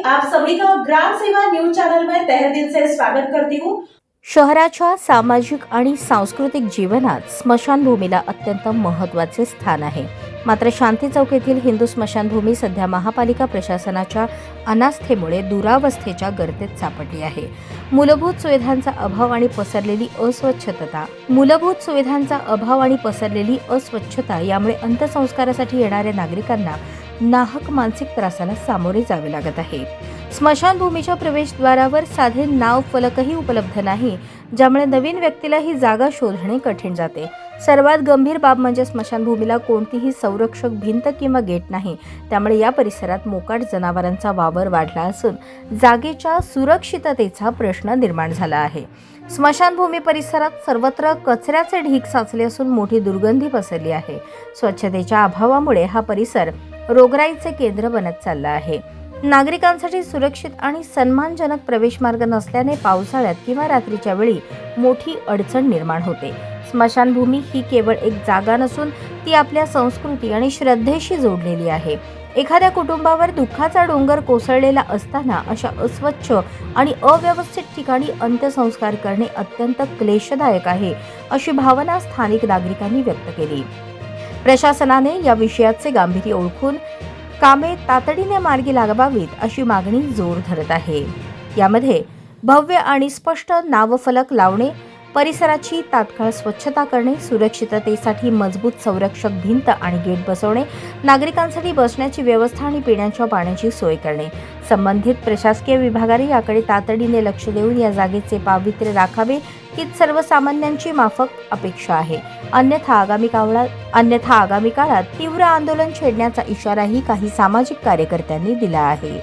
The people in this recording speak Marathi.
आप सभी का ग्राम सेवा न्यूज चैनल में तहे दिल से स्वागत करती हूँ। शहराच्या सामाजिक आणि सांस्कृतिक जीवनात स्मशानभूमीला अत्यंत महत्त्वाचे स्थान आहे. मात्र शांती चौक येथील हिंदू स्मशानभूमी सध्या महापालिका प्रशासनाच्या अनास्थेमुळे दुरावस्थेच्या गर्तेत सापडली आहे. मूलभूत सुविधांचा अभाव आणि पसरलेली अस्वच्छता यामुळे अंत्यसंस्कारासाठी येणाऱ्या नागरिकांना नाहक मानसिक त्रासाला सामोरे जावे लागत आहे. स्मशानभूमीच्या प्रवेशद्वारावर साधे नाव फलकही उपलब्ध नाही, ज्यामुळे नवीन व्यक्तीला ही जागा शोधणे कठीण जाते. सर्वात गंभीर बाब म्हणजे स्मशानभूमीला कोणतीही संरक्षक भिंत किंवा गेट नाही. त्यामुळे या परिसरात मोकाट जनावरांचा वावर वाढला असून जागेच्या सुरक्षिततेचा प्रश्न निर्माण झाला आहे. स्मशानभूमी परिसरात सर्वत्र कचऱ्याचे ढीग साचले असून मोठी दुर्गंधी पसरली आहे. स्वच्छतेच्या अभावामुळे हा परिसर रोगराईचे केंद्र बनत चालला आहे. नागरिकांसाठी सुरक्षित आणि सन्मानजनक प्रवेशमार्ग नसल्याने पावसाळ्यात किंवा रात्रीच्या वेळी मोठी अडचण निर्माण होते. स्मशानभूमी ही केवळ एक जागा नसून ती आपल्या संस्कृती आणि श्रद्धेशी जोडलेली आहे. एखाद्या कुटुंबावर दुःखाचा डोंगर कोसळलेला असताना अशा अस्वच्छ आणि अव्यवस्थित ठिकाणी अंत्यसंस्कार करणे अत्यंत क्लेशदायक आहे, अशी भावना स्थानिक नागरिकांनी व्यक्त केली. प्रशासनाने या विषयाचे गांभीर्य ओळखून कामे तातडीने मार्गी लागावीत अशी मागणी जोर धरत आहे. यामध्ये भव्य आणि स्पष्ट नावफलक लावणे, परिसराची तात्काळ स्वच्छता करणे, सुरक्षिततेसाठी मजबूत संरक्षक भिंत आणि गेट बसवणे, नागरिकांसाठी बसण्याची व्यवस्था आणि पिण्याच्या पाण्याची सोय करणे. संबंधित प्रशासकीय विभागाने याकडे तातडीने लक्ष देऊन या जागेचे पावित्र्य राखावे हीच सर्वसामान्यांची माफक अपेक्षा आहे. अन्यथा आगामी काळात तीव्र आंदोलन छेडण्याचा इशाराही काही सामाजिक कार्यकर्त्यांनी दिला आहे.